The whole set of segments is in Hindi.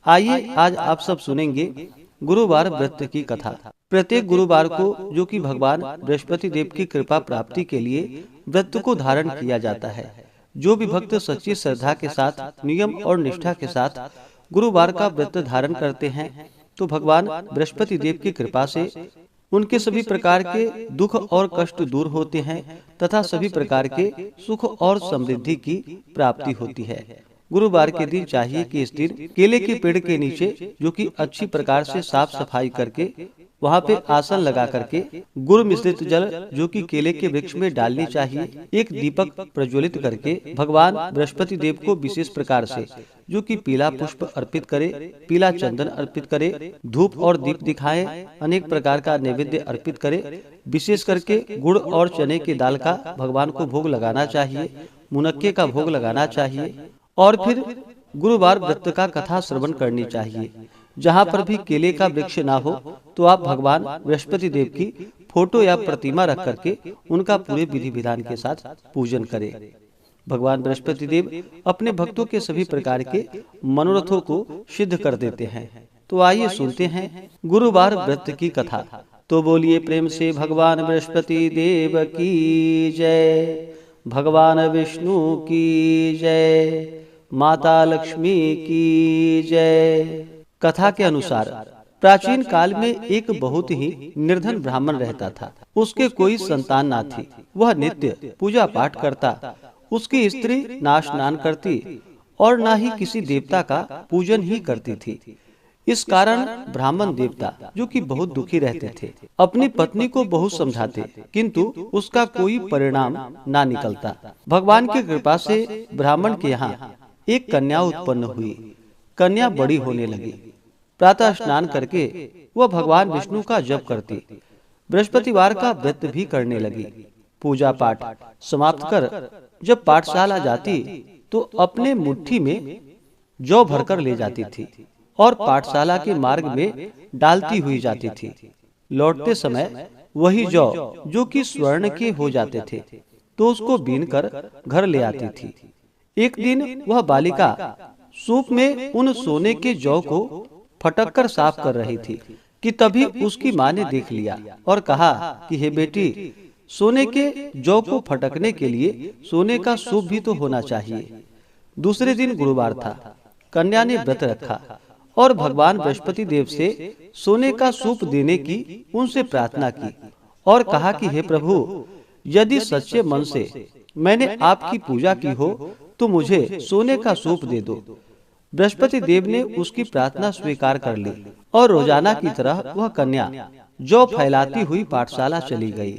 आइए आज आप सब सुनेंगे गुरुवार व्रत की कथा। प्रत्येक गुरुवार को, जो कि भगवान बृहस्पति देव की कृपा प्राप्ति के लिए व्रत को धारण किया जाता है, जो भी भक्त सच्ची श्रद्धा के साथ, नियम और निष्ठा के साथ गुरुवार का व्रत धारण करते हैं, तो भगवान बृहस्पति देव की कृपा से उनके सभी प्रकार के दुख और कष्ट दूर होते हैं तथा सभी प्रकार के सुख और समृद्धि की प्राप्ति होती है। गुरुवार के दिन चाहिए कि इस दिन केले के पेड़ के नीचे, जो कि अच्छी प्रकार से साफ सफाई करके वहाँ पे आसन लगा करके गुड़ मिश्रित जल, जो कि केले के वृक्ष में डालनी चाहिए, एक दीपक प्रज्वलित करके भगवान बृहस्पति देव को विशेष प्रकार से, जो कि पीला पुष्प अर्पित करे, पीला चंदन अर्पित करे, धूप और दीप दिखाए, अनेक प्रकार का नैवेद्य अर्पित करे। विशेष करके गुड़ और चने की दाल का भगवान को भोग लगाना चाहिए, मुनक्के का भोग लगाना चाहिए और फिर गुरुवार व्रत का कथा श्रवण करनी चाहिए। जहाँ पर भी केले का वृक्ष ना हो तो आप भगवान बृहस्पति देव की फोटो या प्रतिमा रख करके उनका पूरे विधि विधान के साथ पूजन करें। भगवान बृहस्पति देव अपने भक्तों के सभी प्रकार के मनोरथों को सिद्ध कर देते हैं। तो आइए सुनते हैं गुरुवार व्रत की कथा। तो बोलिए प्रेम से भगवान बृहस्पति देव की जय, भगवान विष्णु की जय, माता लक्ष्मी की जय। कथा के अनुसार प्राचीन काल में एक बहुत ही निर्धन ब्राह्मण रहता था। उसके कोई संतान ना थी। वह नित्य पूजा पाठ करता। उसकी स्त्री ना स्नान करती और ना ही किसी देवता का पूजन ही करती थी। इस कारण ब्राह्मण देवता, जो कि बहुत दुखी रहते थे, अपनी पत्नी को बहुत समझाते, किंतु उसका कोई परिणाम ना निकलता। भगवान की कृपा से ब्राह्मण के यहाँ एक कन्या उत्पन्न हुई। कन्या बड़ी होने लगी। प्रातः स्नान करके वह भगवान विष्णु का जप करती, बृहस्पतिवार का व्रत भी करने लगी। पूजा पाठ समाप्त कर जब पाठशाला जाती तो अपने मुट्ठी में जौ भरकर ले जाती थी और पाठशाला के मार्ग में डालती हुई जाती थी। लौटते समय वही जौ, जो कि स्वर्ण के हो जाते थे, तो उसको बीन कर घर ले आती थी। एक दिन वह बालिका सूप में उन सोने के जौ को फटक कर साफ कर रही थी कि तभी उसकी माँ ने देख लिया और कहा कि हे बेटी, सोने के जौ को फटकने के लिए सोने का सूप भी तो होना चाहिए। दूसरे दिन गुरुवार था। कन्या ने व्रत रखा और भगवान बृहस्पति देव से सोने का सूप देने की उनसे प्रार्थना की और कहा कि हे प्रभु, यदि सच्चे मन से मैंने आपकी पूजा की हो तो मुझे सोने का सूप दे दो। बृहस्पति देव ने उसकी प्रार्थना स्वीकार कर ली और रोजाना की तरह वह कन्या जौ फैलाती हुई पाठशाला चली गई।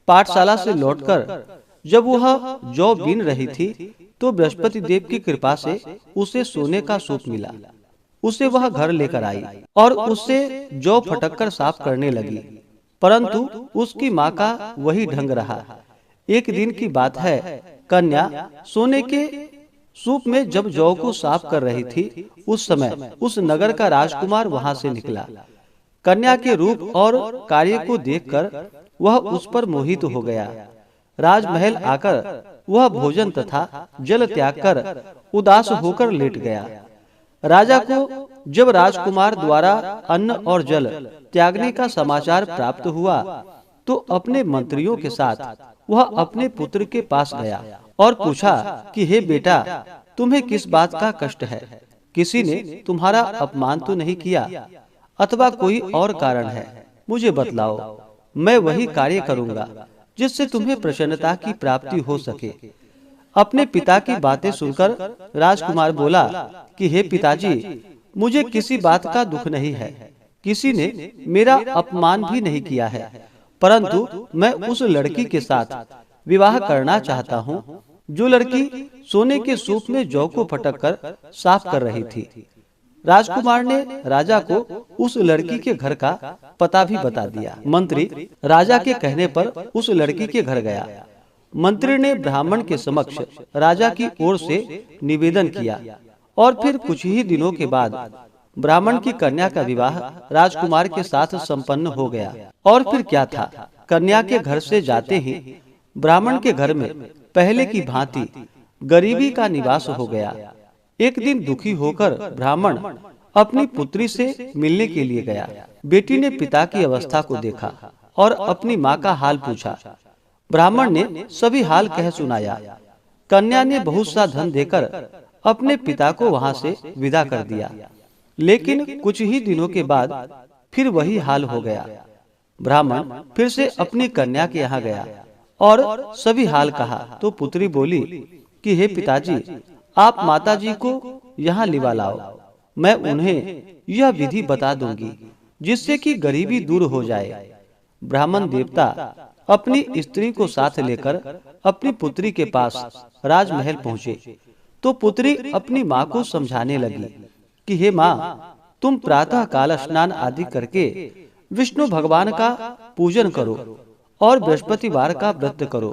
पाठशाला से लौटकर जब वह जौ बीन रही थी तो बृहस्पति देव की कृपा से उसे सोने का सूप मिला। उसे वह घर लेकर आई और उससे जौ फटककर साफ करने लगी, परंतु उसकी माँ का वही ढंग रहा। एक दिन की बात है, कन्या सोने के सूप में जब जौ को साफ कर रही थी, उस समय उस नगर का राजकुमार वहां से निकला। कन्या के रूप और कार्य को देखकर वह उस पर मोहित हो गया। राजमहल आकर वह भोजन तथा जल त्याग कर उदास होकर लेट गया। राजा को जब राजकुमार द्वारा अन्न और जल त्यागने का समाचार प्राप्त हुआ तो अपने मंत्रियों के साथ वह अपने पुत्र के पास गया और पूछा कि हे बेटा, तुम्हें किस बात का कष्ट है? किसी ने तुम्हारा अपमान तो नहीं किया अथवा कोई और कारण है? मुझे बतलाओ, मैं वही कार्य करूंगा जिससे तुम्हें प्रसन्नता की प्राप्ति हो सके। अपने पिता की बातें सुनकर राजकुमार बोला कि हे पिताजी, मुझे किसी बात का दुख नहीं है। किसी ने मेरा अपमान भी नहीं किया है, परंतु मैं उस लड़की के साथ विवाह करना चाहता हूँ जो लड़की सोने के सूप में जौ को फटक कर साफ कर रही थी। राजकुमार ने राजा को उस लड़की के घर का पता भी बता दिया। मंत्री राजा के कहने पर उस लड़की के घर गया। मंत्री ने ब्राह्मण के समक्ष राजा की ओर से निवेदन किया और फिर कुछ ही दिनों के बाद ब्राह्मण की कन्या का विवाह राजकुमार के साथ संपन्न हो गया। और फिर क्या था, कन्या के घर से जाते ही ब्राह्मण के घर में पहले की भांति गरीबी का निवास हो गया। एक दिन दुखी होकर ब्राह्मण अपनी पुत्री से मिलने के लिए गया। बेटी ने पिता की अवस्था को देखा और अपनी माँ का हाल पूछा। ब्राह्मण ने सभी हाल कह सुनाया। कन्या ने बहुत सा धन देकर अपने पिता को वहां से विदा कर दिया, लेकिन कुछ ही दिनों के बाद फिर वही हाल हो गया। ब्राह्मण फिर से अपनी कन्या के यहाँ गया और सभी हाल कहा तो पुत्री बोली कि हे पिताजी, आप माताजी को यहाँ लिवा लाओ, मैं उन्हें यह विधि बता दूंगी जिससे कि गरीबी दूर हो जाए। ब्राह्मण देवता अपनी स्त्री को साथ लेकर अपनी पुत्री के पास राजमहल पहुँचे तो पुत्री अपनी माँ को समझाने लगी कि हे माँ, तुम प्रातः काल स्नान आदि करके विष्णु भगवान का पूजन करो और बृहस्पतिवार का व्रत करो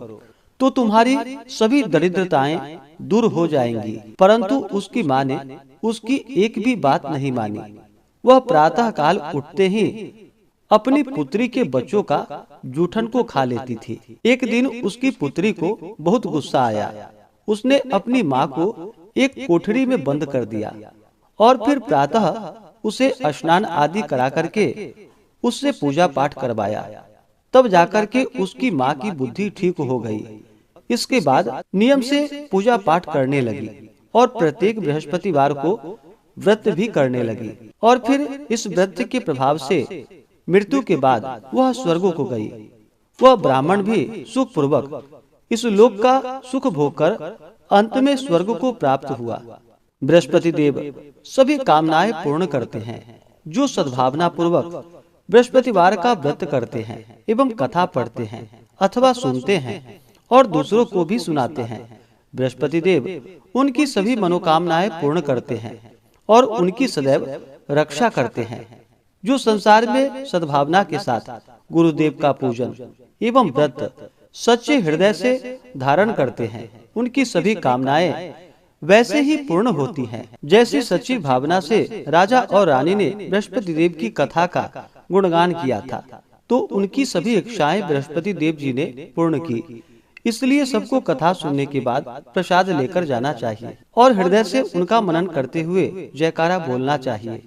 तो तुम्हारी सभी दरिद्रताएं दूर हो जाएंगी। परंतु उसकी माँ ने उसकी एक भी बात नहीं मानी। वह प्रातः काल उठते ही अपनी पुत्री के बच्चों का जूठन को खा लेती थी। एक दिन उसकी पुत्री को बहुत गुस्सा आया। उसने अपनी माँ को एक कोठरी में बंद कर दिया और फिर प्रातः उसे स्नान आदि करा करके उससे पूजा पाठ करवाया। तब जाकर के उसकी माँ की बुद्धि ठीक हो गई। इसके बाद नियम से पूजा पाठ करने लगी और प्रत्येक बृहस्पतिवार को व्रत भी करने लगी। और फिर इस व्रत के प्रभाव से मृत्यु के बाद वह स्वर्ग को गई। वह ब्राह्मण भी सुख पूर्वक इस लोक का सुख भोग कर अंत में स्वर्ग को प्राप्त हुआ। बृहस्पति देव सभी कामनाएं पूर्ण करते हैं। जो सद्भावना पूर्वक बृहस्पतिवार का व्रत करते हैं एवं कथा पढ़ते हैं अथवा सुनते हैं और दूसरों को भी सुनाते हैं, बृहस्पति देव उनकी सभी मनोकामनाएं पूर्ण करते हैं और उनकी सदैव रक्षा करते हैं। जो संसार में सद्भावना के साथ गुरुदेव का पूजन एवं व्रत सच्चे हृदय से धारण करते हैं, उनकी सभी कामनाएं वैसे ही पूर्ण होती हैं जैसी सच्ची भावना से राजा और रानी ने बृहस्पति देव की कथा का गुणगान किया था, तो उनकी सभी इच्छाएं बृहस्पति देव जी ने पूर्ण की। इसलिए सबको कथा सुनने के बाद प्रसाद लेकर जाना चाहिए और हृदय से उनका मनन करते हुए जयकारा बोलना चाहिए।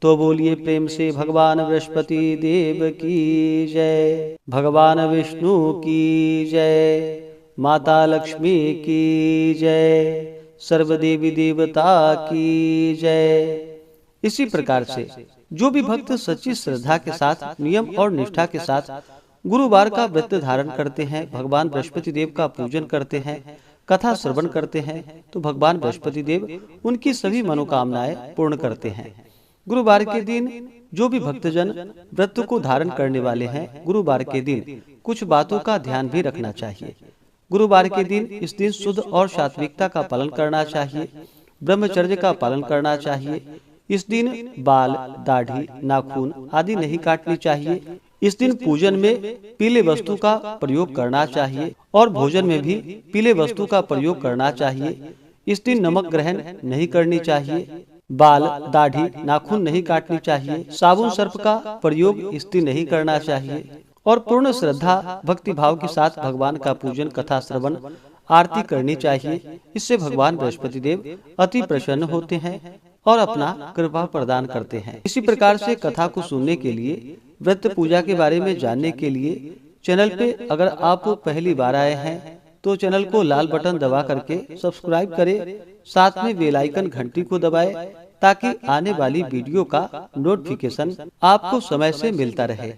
तो बोलिए प्रेम से भगवान बृहस्पति देव की जय, भगवान विष्णु की जय, माता लक्ष्मी की जय, सर्वदेवी देवता की जय। इसी प्रकार से जो भी भक्त सच्ची श्रद्धा के साथ नियम और निष्ठा के साथ गुरुवार का व्रत धारण करते हैं, भगवान बृहस्पति देव का पूजन करते हैं, कथा श्रवण करते हैं, तो भगवान बृहस्पति देव उनकी सभी मनोकामनाएं पूर्ण करते हैं। गुरुवार के दिन जो भी भक्तजन व्रत को धारण करने वाले हैं, गुरुवार के दिन कुछ बातों का ध्यान भी रखना चाहिए। गुरुवार के दिन इस दिन शुद्ध और सात्विकता का पालन करना चाहिए, ब्रह्मचर्य का पालन करना चाहिए। इस दिन बाल, दाढ़ी, नाखून आदि नहीं काटनी चाहिए। इस दिन पूजन में पीले वस्तु का प्रयोग करना चाहिए और भोजन में भी पीले वस्तु का प्रयोग करना चाहिए। इस दिन नमक ग्रहण नहीं करनी चाहिए, बाल, दाढ़ी, नाखून नहीं काटनी चाहिए, साबुन सर्प का प्रयोग इस दिन नहीं करना चाहिए और पूर्ण श्रद्धा भक्ति भाव के साथ भगवान का पूजन, कथा श्रवण, आरती करनी चाहिए। इससे भगवान बृहस्पति देव अति प्रसन्न होते हैं और अपना कृपा प्रदान करते हैं। इसी प्रकार से कथा को सुनने के लिए, व्रत पूजा के बारे में जानने के लिए चैनल पे अगर आप पहली बार आए हैं तो चैनल को लाल बटन दबा करके सब्सक्राइब करें, साथ में बेल आइकन घंटी को दबाएं ताकि आने वाली वीडियो का नोटिफिकेशन आपको समय से मिलता रहे।